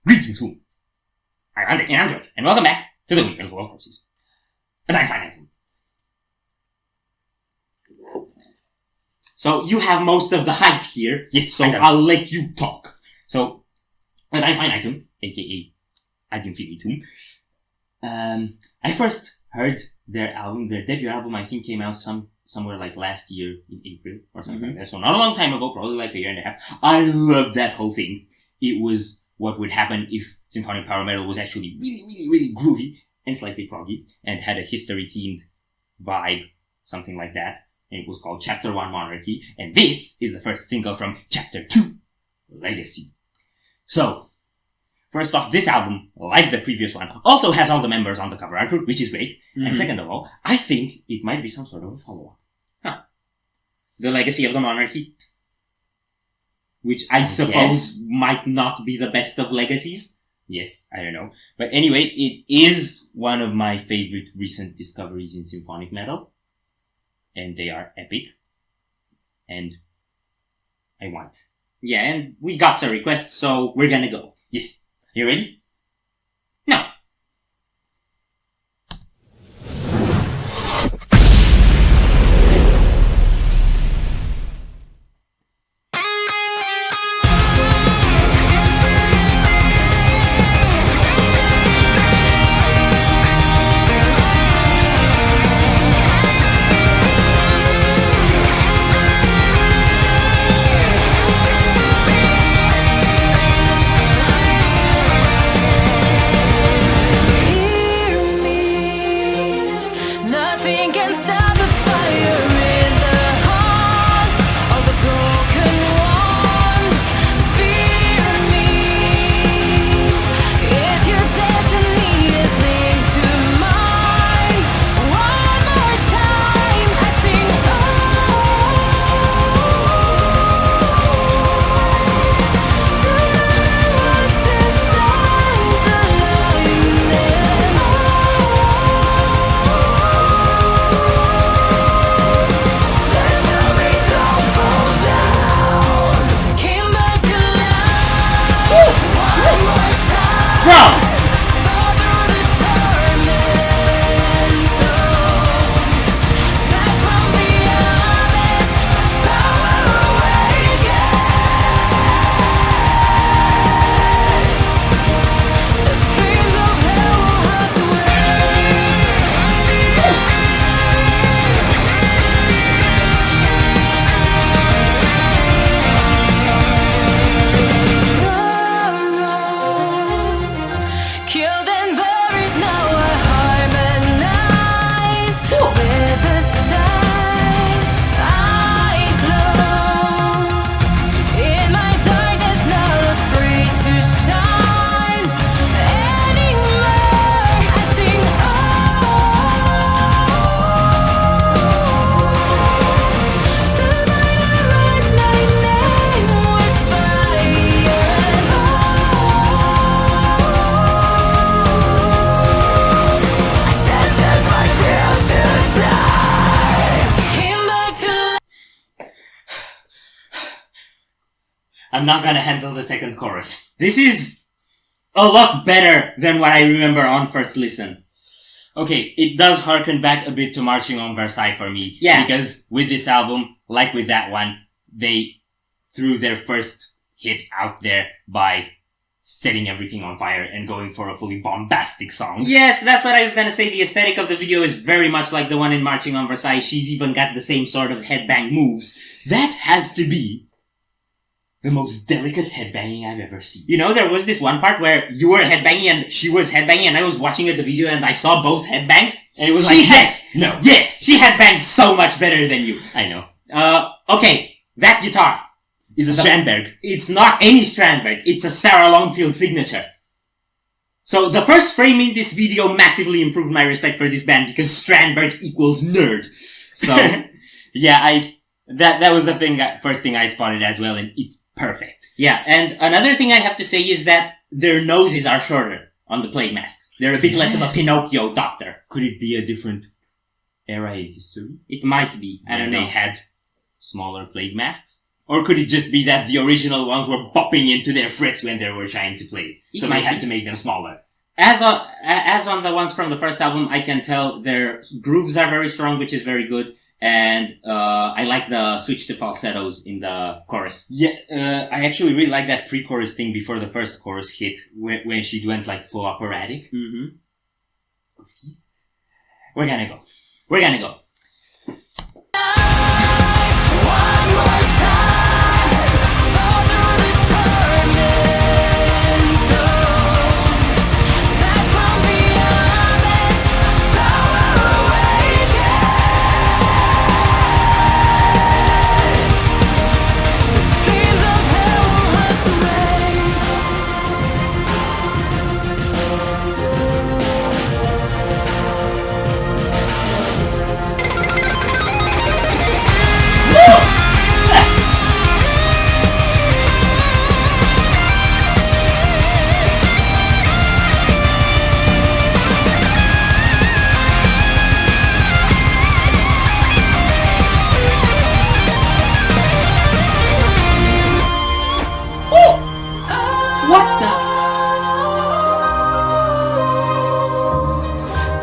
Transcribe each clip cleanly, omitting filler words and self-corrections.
Greetings, Who. I'm Andy, and I'm George, and welcome back to the Windmill Full of Corpses. Ad Infinitum. So, you have most of the hype here, yes, so I'll let you talk. So, Ad Infinitum, aka Ad Infinitum, I first heard their debut album, I think came out somewhere like last year in April or something like that. So not a long time ago, probably like a year and a half. I loved that whole thing. It was what would happen if symphonic power metal was actually really groovy and slightly proggy and had a history-themed vibe, something like that. And it was called Chapter 1 Monarchy. And this is the first single from Chapter 2 Legacy. So, first off, this album, like the previous one, also has all the members on the cover artwork, which is great. And second of all, I think it might be some sort of a follow-up. The Legacy of the Monarchy. Which I suppose might not be the best of legacies. Yes, I don't know. But anyway, it is one of my favorite recent discoveries in symphonic metal. And they are epic. And I want. Yeah, and we got a request, so we're gonna go. Yes. You ready? No. I'm not gonna handle the second chorus. This is a lot better than what I remember on first listen. Okay, it does harken back a bit to Marching on Versailles for me. Yeah. Because with this album, like with that one, they threw their first hit out there by setting everything on fire and going for a fully bombastic song. Yes, that's what I was gonna say. The aesthetic of the video is very much like the one in Marching on Versailles. She's even got the same sort of headbang moves. That has to be the most delicate headbanging I've ever seen. You know, there was this one part where you were headbanging and she was headbanging and I was watching the video and I saw both headbangs and it was like, yes, she headbangs so much better than you. I know. Okay, that guitar is a Strandberg. It's not any Strandberg, it's a Sarah Longfield signature. So the first frame in this video massively improved my respect for this band because Strandberg equals nerd. So, yeah, that was the first thing I spotted as well, and it's perfect. Yeah, and another thing I have to say is that their noses are shorter on the plague masks. They're a bit less of a Pinocchio doctor. Could it be a different era in history? It might be. I don't know. They had smaller plague masks. Or could it just be that the original ones were bopping into their frets when they were trying to play? So they had to make them smaller. As on the ones from the first album, I can tell their grooves are very strong, which is very good. And, I like the switch to falsettos in the chorus. Yeah, I actually really like that pre-chorus thing before the first chorus hit, when she went like full operatic. Mm-hmm. We're gonna go. One more time, all through the torments, no, back from the abyss, power awakened. The flames of hell will have to wait. What the?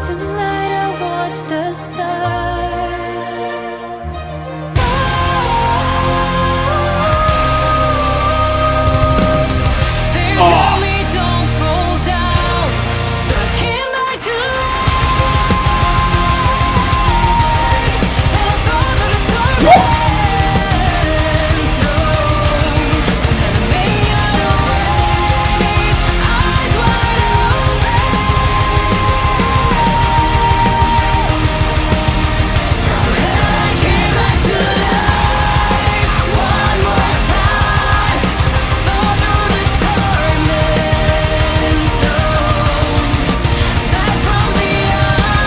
Tonight I watch the stars. They tell me don't fall down, so I came back to life. And I fall through the torments, no, and me out of waves, eyes wide open. From hell I came back to life. One more time, fall through the torments, no, back from the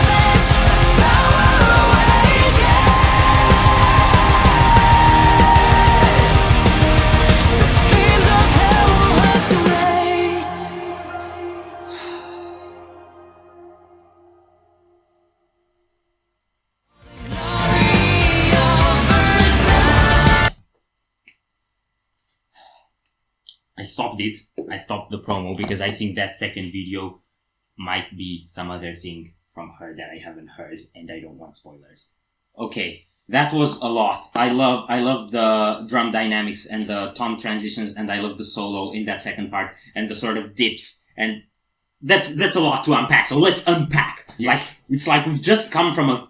abyss, power awakened. The flames of hell will have to wait. I stopped the promo because I think that second video might be some other thing from her that I haven't heard, and I don't want spoilers. Okay, that was a lot. I love the drum dynamics and the tom transitions, and I love the solo in that second part and the sort of dips, and that's a lot to unpack. So let's unpack. Yes. It's like we've just come from a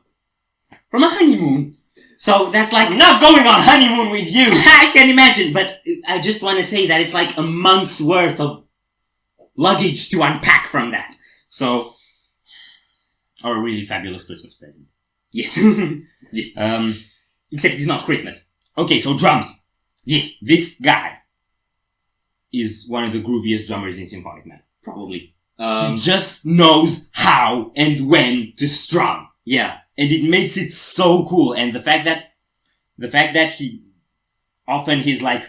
honeymoon. So that's like not going on honeymoon with you. I can imagine, but I just want to say that it's like a month's worth of luggage to unpack from that. So, or a really fabulous Christmas present. Yes. Yes. Except it's not Christmas. Okay, so drums. Yes, this guy is one of the grooviest drummers in Symphonic, man. Probably. He just knows how and when to strum. Yeah. And it makes it so cool. And the fact that he, often his like,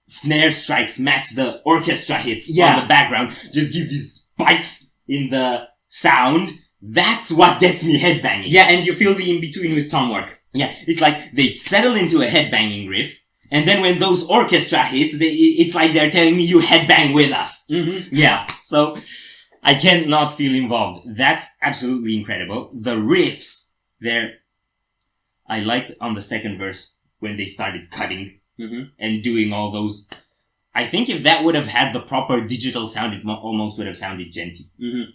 snare strikes match the orchestra hits on the background, just give these spikes in the sound. That's what gets me headbanging. Yeah, and you feel the in-between with tom work. Yeah, it's like they settle into a headbanging riff, and then when those orchestra hits, it's like they're telling me you headbang with us. Mm-hmm. Yeah, so I can't not feel involved. That's absolutely incredible. The riffs there, I liked on the second verse when they started cutting and doing all those. I think if that would have had the proper digital sound, it almost would have sounded genty. Mm-hmm.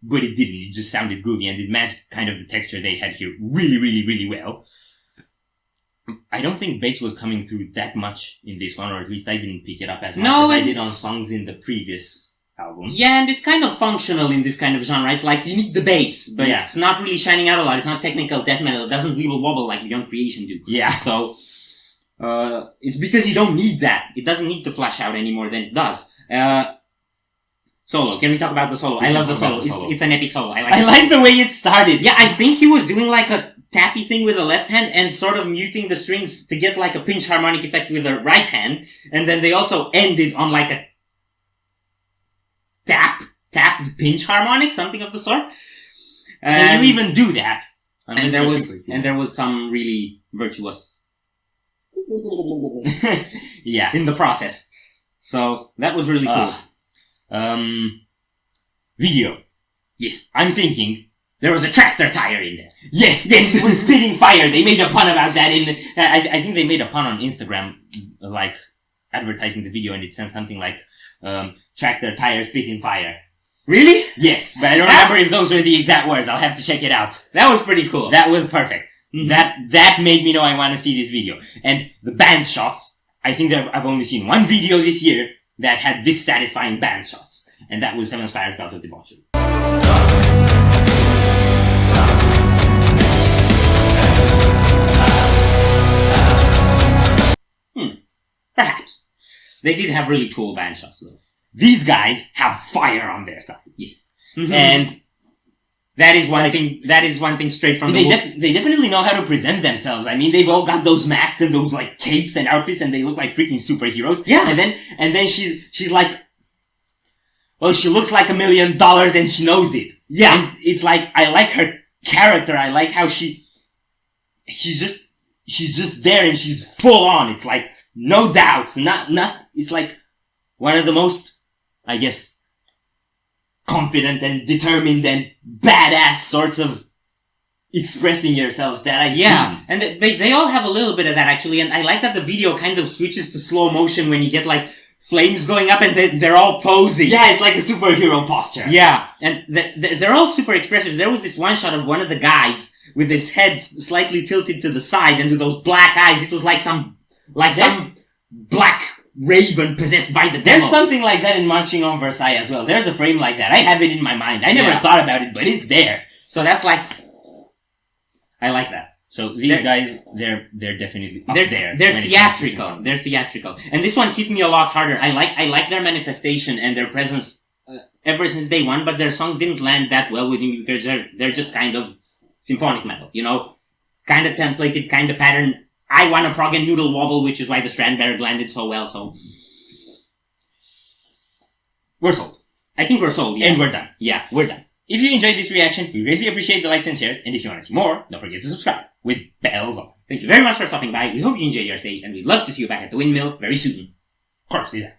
But it didn't. It just sounded groovy, and it matched kind of the texture they had here really, really, really well. I don't think bass was coming through that much in this one, or at least I didn't pick it up as much as I did on songs in the previous album. Yeah, and it's kind of functional in this kind of genre. It's like you need the bass, but it's not really shining out a lot. It's not technical death metal. It doesn't wibble wobble like Beyond Creation do. Yeah, so it's because you don't need that. It doesn't need to flash out any more than it does. Solo. Can we talk about the solo? I love the solo. It's an epic solo. I like the way it started. Yeah, I think he was doing like a tappy thing with the left hand and sort of muting the strings to get like a pinch harmonic effect with the right hand. And then they also ended on like a tapped pinch harmonic, something of the sort. And you even do that. And there was some really virtuous. Yeah, in the process. So that was really cool. Video. Yes, I'm thinking there was a tractor tire in there. Yes, it was spitting fire. They made a pun about that I think they made a pun on Instagram, like advertising the video, and it said something like, tractor tire spitting fire. Really? Yes, but I don't remember if those were the exact words. I'll have to check it out. That was pretty cool. That was perfect. Mm-hmm. That made me know I want to see this video. And the band shots, I think that I've only seen one video this year that had this satisfying band shots. And that was Seven Spires God of Debauchery. Perhaps. They did have really cool band shots though. These guys have fire on their side. Yes. Mm-hmm. And that is one thing straight from the book. They definitely know how to present themselves. I mean, they've all got those masks and those like capes and outfits, and they look like freaking superheroes. Yeah. And then she's like, well, she looks like $1 million and she knows it. Yeah. And it's like, I like her character. I like how she's just there and she's full on. It's like, no doubts. It's like one of the most, I guess, confident and determined and badass sorts of expressing yourselves that I've seen. And they all have a little bit of that actually, and I like that the video kind of switches to slow motion when you get like flames going up and they're all posing. Yeah, it's like a superhero posture. Yeah, and they're all super expressive. There was this one shot of one of the guys with his head slightly tilted to the side and with those black eyes. It was like some black raven possessed by the devil. There's something like that in Marching on Versailles as well. There's a frame like that. I have it in my mind. I never thought about it, but it's there. So that's like, I like that. So these guys, they're definitely up there. They're theatrical. They're theatrical. And this one hit me a lot harder. I like their manifestation and their presence ever since day one, but their songs didn't land that well with me because they're just kind of symphonic metal, you know? Kind of templated, kind of pattern. I want a prog and noodle wobble, which is why the Strandberg landed so well, so... We're sold. I think we're sold, yeah. And we're done. Yeah, we're done. If you enjoyed this reaction, we really appreciate the likes and shares, and if you want to see more, don't forget to subscribe, with bells on. Thank you very much for stopping by, we hope you enjoyed your stay, and we'd love to see you back at the Windmill very soon. Corpse is out.